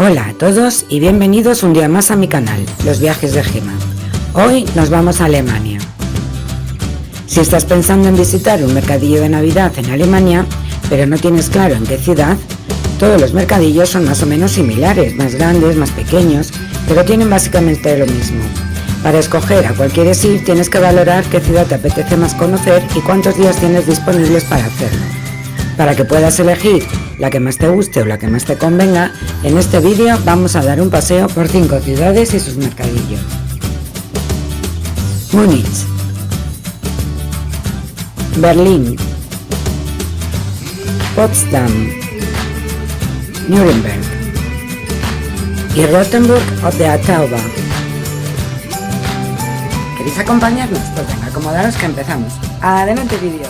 Hola a todos y bienvenidos un día más a mi canal, Los Viajes de Gema. Hoy nos vamos a Alemania. Si estás pensando en visitar un mercadillo de Navidad en Alemania, pero no tienes claro en qué ciudad, todos los mercadillos son más o menos similares, más grandes, más pequeños, pero tienen básicamente lo mismo. Para escoger a cuál quieres ir, tienes que valorar qué ciudad te apetece más conocer y cuántos días tienes disponibles para hacerlo. Para que puedas elegir la que más te guste o la que más te convenga, en este vídeo vamos a dar un paseo por 5 ciudades y sus mercadillos. Múnich, Berlín, Potsdam, Nuremberg y Rothenburg ob der Tauber. ¿Queréis acompañarnos? Pues venga, acomodaros que empezamos. ¡Adelante vídeo!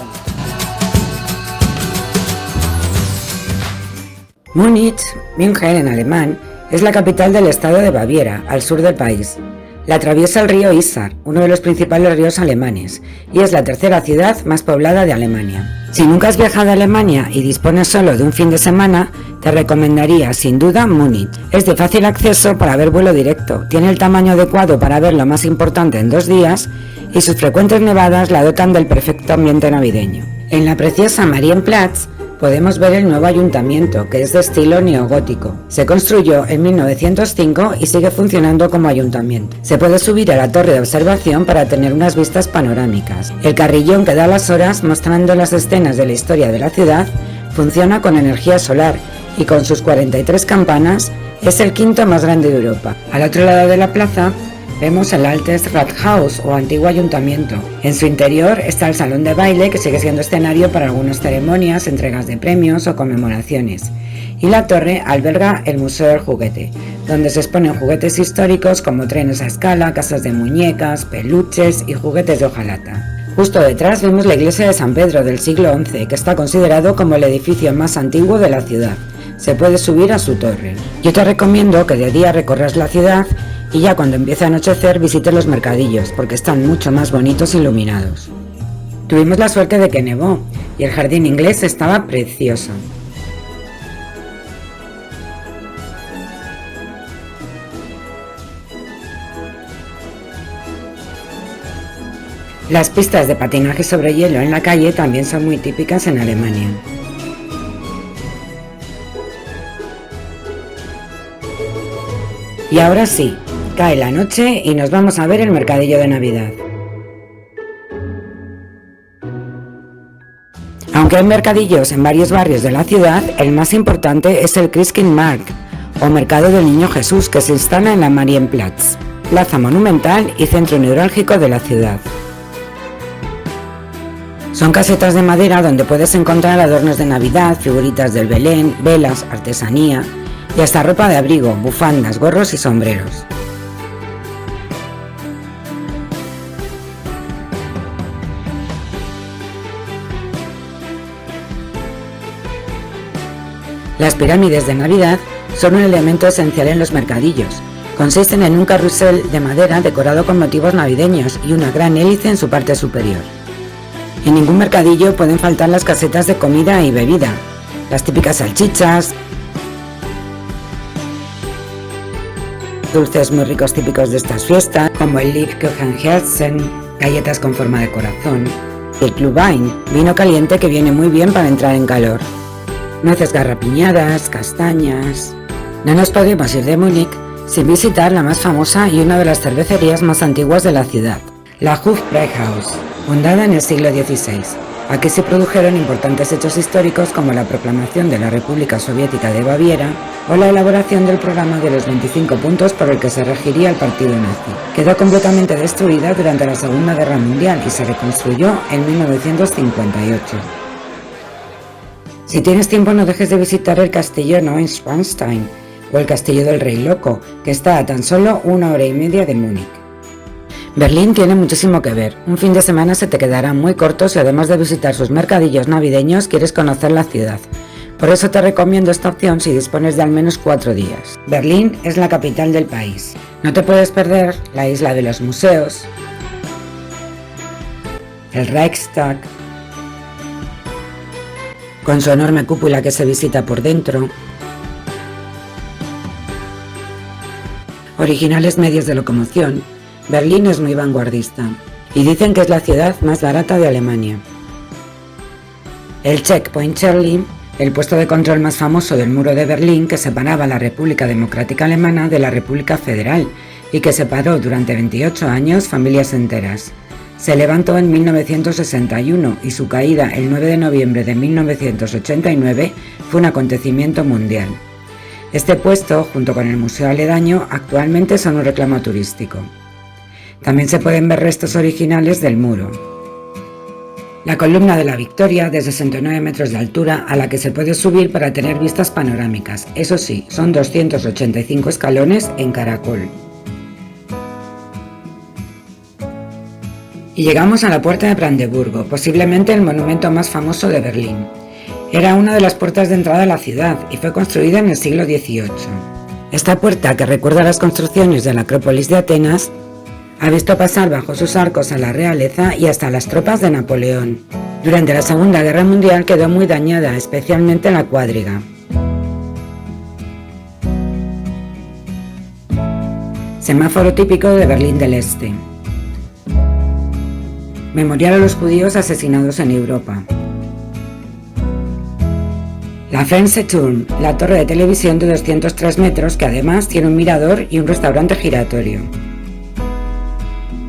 Múnich, München en alemán, es la capital del estado de Baviera, al sur del país. La atraviesa el río Isar, uno de los principales ríos alemanes, y es la tercera ciudad más poblada de Alemania. Si nunca has viajado a Alemania y dispones solo de un fin de semana, te recomendaría sin duda Múnich. Es de fácil acceso para ver vuelo directo, tiene el tamaño adecuado para ver lo más importante en 2 días y sus frecuentes nevadas la dotan del perfecto ambiente navideño. En la preciosa Marienplatz podemos ver el nuevo ayuntamiento, que es de estilo neogótico. Se construyó en 1905 y sigue funcionando como ayuntamiento. Se puede subir a la torre de observación para tener unas vistas panorámicas. El carrillón que da las horas mostrando las escenas de la historia de la ciudad funciona con energía solar y con sus 43 campanas es el quinto más grande de Europa. Al otro lado de la plaza vemos el Altes Rathaus o antiguo ayuntamiento. En su interior está el salón de baile, que sigue siendo escenario para algunas ceremonias, entregas de premios o conmemoraciones. Y la torre alberga el Museo del Juguete, donde se exponen juguetes históricos como trenes a escala, casas de muñecas, peluches y juguetes de hojalata. Justo detrás vemos la iglesia de San Pedro del siglo XI, que está considerado como el edificio más antiguo de la ciudad. Se puede subir a su torre. Yo te recomiendo que de día recorras la ciudad y ya cuando empiece a anochecer visites los mercadillos, porque están mucho más bonitos e iluminados. Tuvimos la suerte de que nevó y el jardín inglés estaba precioso. Las pistas de patinaje sobre hielo en la calle también son muy típicas en Alemania. Y ahora sí, cae la noche y nos vamos a ver el mercadillo de Navidad. Aunque hay mercadillos en varios barrios de la ciudad, el más importante es el Christkindlmarkt, o Mercado del Niño Jesús, que se instala en la Marienplatz, plaza monumental y centro neurálgico de la ciudad. Son casetas de madera donde puedes encontrar adornos de Navidad, figuritas del Belén, velas, artesanía y hasta ropa de abrigo, bufandas, gorros y sombreros. Las pirámides de Navidad son un elemento esencial en los mercadillos. Consisten en un carrusel de madera decorado con motivos navideños y una gran hélice en su parte superior. En ningún mercadillo pueden faltar las casetas de comida y bebida, las típicas salchichas, dulces muy ricos típicos de estas fiestas, como el Lebkuchenherzen, galletas con forma de corazón, y el Glühwein, vino caliente que viene muy bien para entrar en calor. Nueces garrapiñadas, castañas. No nos podemos ir de Múnich sin visitar la más famosa y una de las cervecerías más antiguas de la ciudad, la Hofbräuhaus, fundada en el siglo XVI. Aquí se produjeron importantes hechos históricos como la proclamación de la República Soviética de Baviera o la elaboración del programa de los 25 puntos por el que se regiría el partido nazi. Quedó completamente destruida durante la Segunda Guerra Mundial y se reconstruyó en 1958. Si tienes tiempo, no dejes de visitar el castillo Neuschwanstein o el castillo del Rey Loco, que está a tan solo 1 hora y media de Múnich. Berlín tiene muchísimo que ver. Un fin de semana se te quedará muy corto si además de visitar sus mercadillos navideños quieres conocer la ciudad. Por eso te recomiendo esta opción si dispones de al menos 4 días. Berlín es la capital del país. No te puedes perder la isla de los museos, el Reichstag, con su enorme cúpula que se visita por dentro, originales medios de locomoción, Berlín es muy vanguardista y dicen que es la ciudad más barata de Alemania. El Checkpoint Charlie, el puesto de control más famoso del muro de Berlín que separaba la República Democrática Alemana de la República Federal y que separó durante 28 años familias enteras. Se levantó en 1961 y su caída el 9 de noviembre de 1989 fue un acontecimiento mundial. Este puesto, junto con el museo aledaño, actualmente son un reclamo turístico. También se pueden ver restos originales del muro. La columna de la Victoria, de 69 metros de altura, a la que se puede subir para tener vistas panorámicas. Eso sí, son 285 escalones en caracol. Y llegamos a la Puerta de Brandeburgo, posiblemente el monumento más famoso de Berlín. Era una de las puertas de entrada a la ciudad y fue construida en el siglo XVIII. Esta puerta, que recuerda a las construcciones de la Acrópolis de Atenas, ha visto pasar bajo sus arcos a la realeza y hasta las tropas de Napoleón. Durante la Segunda Guerra Mundial quedó muy dañada, especialmente en la cuadriga. Semáforo típico de Berlín del Este. Memorial a los judíos asesinados en Europa. La Fernsehturm, la torre de televisión de 203 metros que además tiene un mirador y un restaurante giratorio.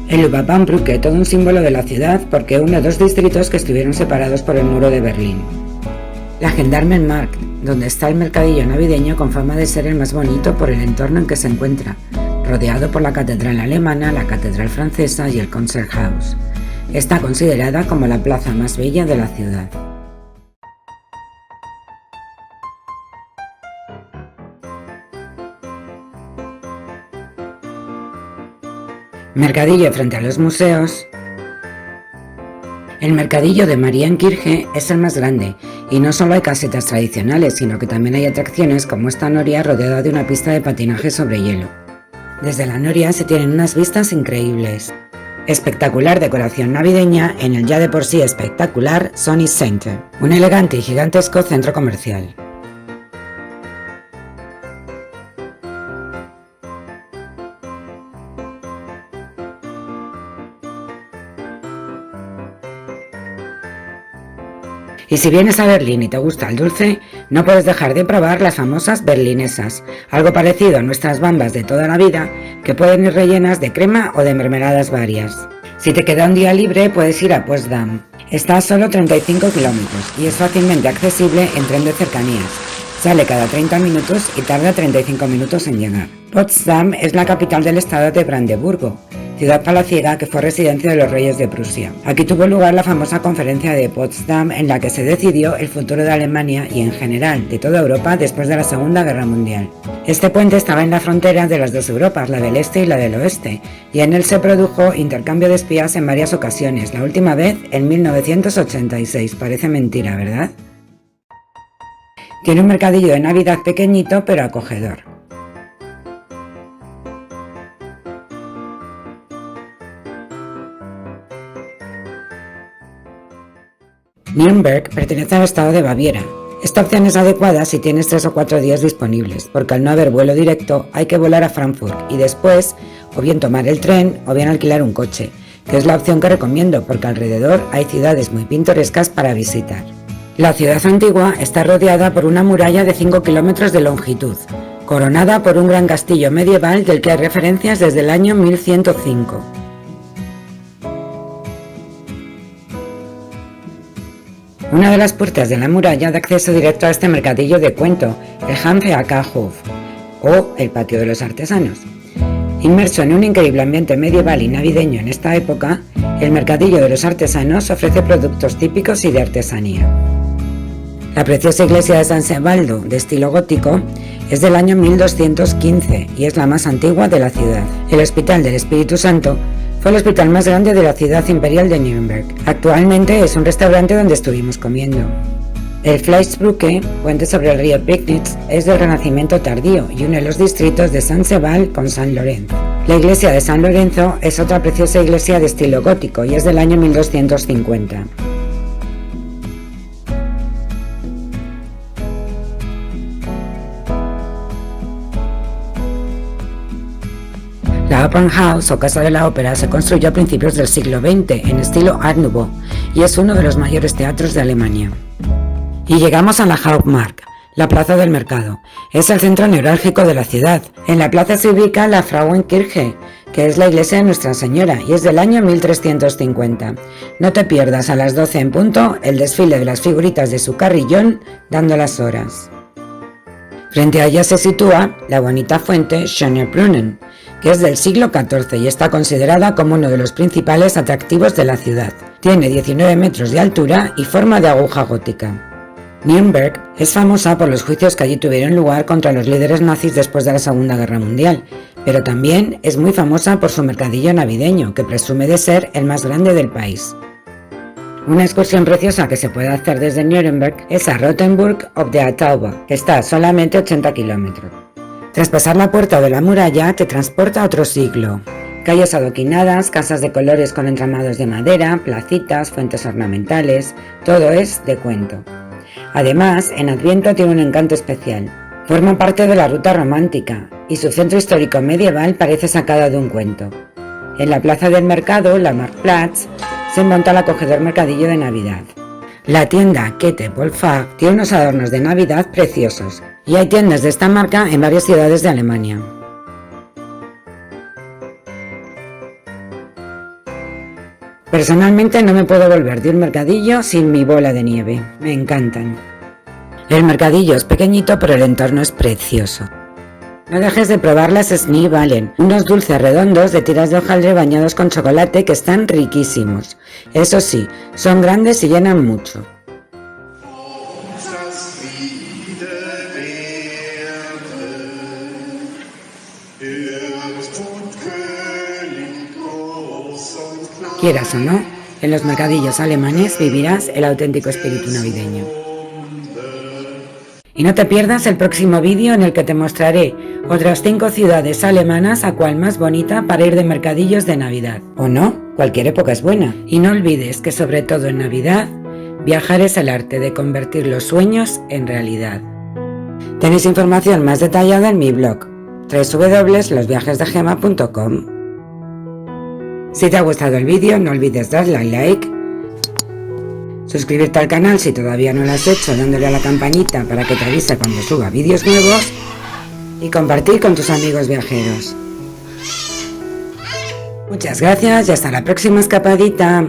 El U-Bahn-Brücke, todo un símbolo de la ciudad porque une dos distritos que estuvieron separados por el muro de Berlín. La Gendarmenmarkt, donde está el mercadillo navideño con fama de ser el más bonito por el entorno en que se encuentra, rodeado por la catedral alemana, la catedral francesa y el Konzerthaus. Está considerada como la plaza más bella de la ciudad. Mercadillo frente a los museos. El mercadillo de Marienkirche es el más grande y no solo hay casetas tradicionales, sino que también hay atracciones como esta noria rodeada de una pista de patinaje sobre hielo. Desde la noria se tienen unas vistas increíbles. Espectacular decoración navideña en el ya de por sí espectacular Sony Center, un elegante y gigantesco centro comercial. Y si vienes a Berlín y te gusta el dulce, no puedes dejar de probar las famosas berlinesas, algo parecido a nuestras bambas de toda la vida, que pueden ir rellenas de crema o de mermeladas varias. Si te queda un día libre, puedes ir a Potsdam. Está a solo 35 kilómetros y es fácilmente accesible en tren de cercanías. Sale cada 30 minutos y tarda 35 minutos en llegar. Potsdam es la capital del estado de Brandeburgo, ciudad palaciega que fue residencia de los reyes de Prusia. Aquí tuvo lugar la famosa conferencia de Potsdam en la que se decidió el futuro de Alemania y en general de toda Europa después de la Segunda Guerra Mundial. Este puente estaba en la frontera de las dos Europas, la del este y la del oeste, y en él se produjo intercambio de espías en varias ocasiones, la última vez en 1986. Parece mentira, ¿verdad? Tiene un mercadillo de Navidad pequeñito pero acogedor. Nürnberg pertenece al estado de Baviera. Esta opción es adecuada si tienes 3 o 4 días disponibles, porque al no haber vuelo directo hay que volar a Frankfurt y después o bien tomar el tren o bien alquilar un coche, que es la opción que recomiendo porque alrededor hay ciudades muy pintorescas para visitar. La ciudad antigua está rodeada por una muralla de 5 kilómetros de longitud, coronada por un gran castillo medieval del que hay referencias desde el año 1105. Una de las puertas de la muralla da acceso directo a este mercadillo de cuento, el Handwerkerhof, o el patio de los artesanos. Inmerso en un increíble ambiente medieval y navideño en esta época, el mercadillo de los artesanos ofrece productos típicos y de artesanía. La preciosa iglesia de San Sebaldo, de estilo gótico, es del año 1215 y es la más antigua de la ciudad. El Hospital del Espíritu Santo fue el hospital más grande de la ciudad imperial de Nürnberg. Actualmente es un restaurante donde estuvimos comiendo. El Fleischbrücke, puente sobre el río Prignitz, es del Renacimiento tardío y une los distritos de San Sebald con San Lorenzo. La iglesia de San Lorenzo es otra preciosa iglesia de estilo gótico y es del año 1250. La Opera House o Casa de la Ópera se construyó a principios del siglo XX en estilo Art Nouveau y es uno de los mayores teatros de Alemania. Y llegamos a la Hauptmarkt, la plaza del mercado. Es el centro neurálgico de la ciudad. En la plaza se ubica la Frauenkirche, que es la iglesia de Nuestra Señora y es del año 1350. No te pierdas a las 12 en punto el desfile de las figuritas de su carrillón dando las horas. Frente a ella se sitúa la bonita fuente Schönerbrunnen, que es del siglo XIV y está considerada como uno de los principales atractivos de la ciudad. Tiene 19 metros de altura y forma de aguja gótica. Nürnberg es famosa por los juicios que allí tuvieron lugar contra los líderes nazis después de la Segunda Guerra Mundial, pero también es muy famosa por su mercadillo navideño, que presume de ser el más grande del país. Una excursión preciosa que se puede hacer desde Nuremberg es a Rothenburg ob der Tauber, que está a solamente 80 kilómetros. Tras pasar la puerta de la muralla te transporta a otro siglo. Calles adoquinadas, casas de colores con entramados de madera, placitas, fuentes ornamentales, todo es de cuento. Además, en Adviento tiene un encanto especial. Forma parte de la ruta romántica y su centro histórico medieval parece sacado de un cuento. En la plaza del mercado, la Marktplatz, se monta el acogedor mercadillo de Navidad. La tienda Kette Wohlfahrt tiene unos adornos de Navidad preciosos y hay tiendas de esta marca en varias ciudades de Alemania. Personalmente no me puedo volver de un mercadillo sin mi bola de nieve, me encantan. El mercadillo es pequeñito pero el entorno es precioso. No dejes de probar las Schneeballen, unos dulces redondos de tiras de hojaldre bañados con chocolate que están riquísimos. Eso sí, son grandes y llenan mucho. Quieras o no, en los mercadillos alemanes vivirás el auténtico espíritu navideño. Y no te pierdas el próximo vídeo en el que te mostraré otras 5 ciudades alemanas a cual más bonita para ir de mercadillos de Navidad. O no, cualquier época es buena. Y no olvides que sobre todo en Navidad, viajar es el arte de convertir los sueños en realidad. Tenéis información más detallada en mi blog, www.losviajesdegema.com. Si te ha gustado el vídeo, no olvides darle al like, suscribirte al canal si todavía no lo has hecho dándole a la campanita para que te avise cuando suba vídeos nuevos y compartir con tus amigos viajeros. Muchas gracias y hasta la próxima escapadita.